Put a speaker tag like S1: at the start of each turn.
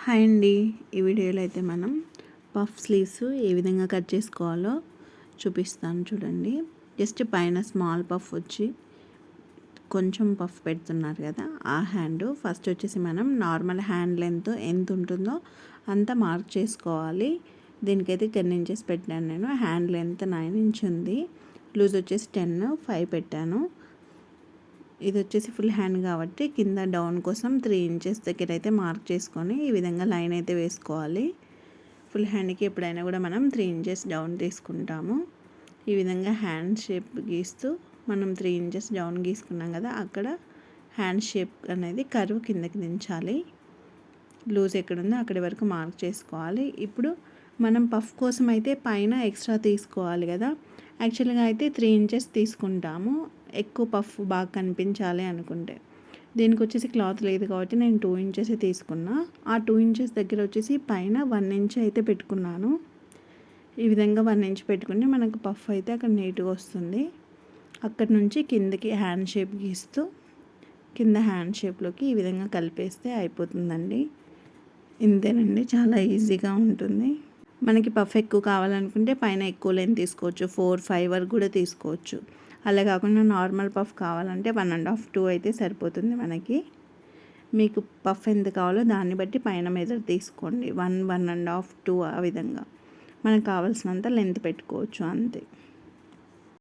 S1: Hi అండి. ఈ వీడియోలో అయితే మనం పఫ్ స్లీవ్స్ ఏ విధంగా కట్ చేసుకోవాలో చూపిస్తాను చూడండి. జస్ట్ పైన స్మాల్ పఫ్ వచ్చి కొంచెం పఫ్ పెడుతున్నారు కదా, ఆ హ్యాండ్ ఫస్ట్ వచ్చేసి మనం నార్మల్ హ్యాండ్ లెంత్ ఎంత ఉంటుందో అంత మార్క్ చేసుకోవాలి. దీనికైతే 10 ఇంచెస్ పెట్టాను నేను. హ్యాండ్ లెంత్ 9 ఇంచ్ ఉంది. లూజ్ వచ్చేసి 10, 5 పెట్టాను. ఇది వచ్చేసి ఫుల్ హ్యాండ్ కాబట్టి కింద డౌన్ కోసం 3 ఇంచెస్ దగ్గర అయితే మార్క్ చేసుకొని ఈ విధంగా లైన్ అయితే వేసుకోవాలి. ఫుల్ హ్యాండ్కి ఎప్పుడైనా కూడా మనం 3 ఇంచెస్ డౌన్ తీసుకుంటాము. ఈ విధంగా హ్యాండ్ షేప్ గీస్తూ మనం 3 ఇంచెస్ డౌన్ గీసుకున్నాం కదా, అక్కడ హ్యాండ్ షేప్ అనేది కర్వ్ కిందకి దించాలి. లూజ్ ఎక్కడుందో అక్కడి వరకు మార్క్ చేసుకోవాలి. ఇప్పుడు మనం పఫ్ కోసం అయితే పైన ఎక్స్ట్రా తీసుకోవాలి కదా. యాక్చువల్గా అయితే 3 ఇంచెస్ తీసుకుంటాము ఎక్కువ పఫ్ బాగా కనిపించాలి అనుకుంటే. దీనికి వచ్చేసి క్లాత్ లేదు కాబట్టి నేను 2 ఇంచెస్ తీసుకున్నా. ఆ 2 ఇంచెస్ దగ్గర వచ్చేసి పైన 1 ఇంచ్ అయితే పెట్టుకున్నాను. ఈ విధంగా 1 ఇంచ్ పెట్టుకుంటే మనకు పఫ్ అయితే అక్కడ నీట్గా వస్తుంది. అక్కడి నుంచి కిందకి హ్యాండ్ షేప్ గీస్తూ కింద హ్యాండ్ షేప్లోకి ఈ విధంగా కలిపేస్తే అయిపోతుందండి. ఇంతేనండి, చాలా ఈజీగా ఉంటుంది. మనకి పఫ్ ఎక్కువ కావాలనుకుంటే పైన ఎక్కువ లెంత్ తీసుకోవచ్చు, 4, 5 వరకు కూడా తీసుకోవచ్చు. అలా కాకుండా నార్మల్ పఫ్ కావాలంటే 1.5, 2 అయితే సరిపోతుంది మనకి. మీకు పఫ్ ఎంత కావాలో దాన్ని బట్టి పైన మెజర్ తీసుకోండి. 1, 1.5, 2 ఆ విధంగా మనకు కావాల్సినంత లెంత్ పెట్టుకోవచ్చు అంతే.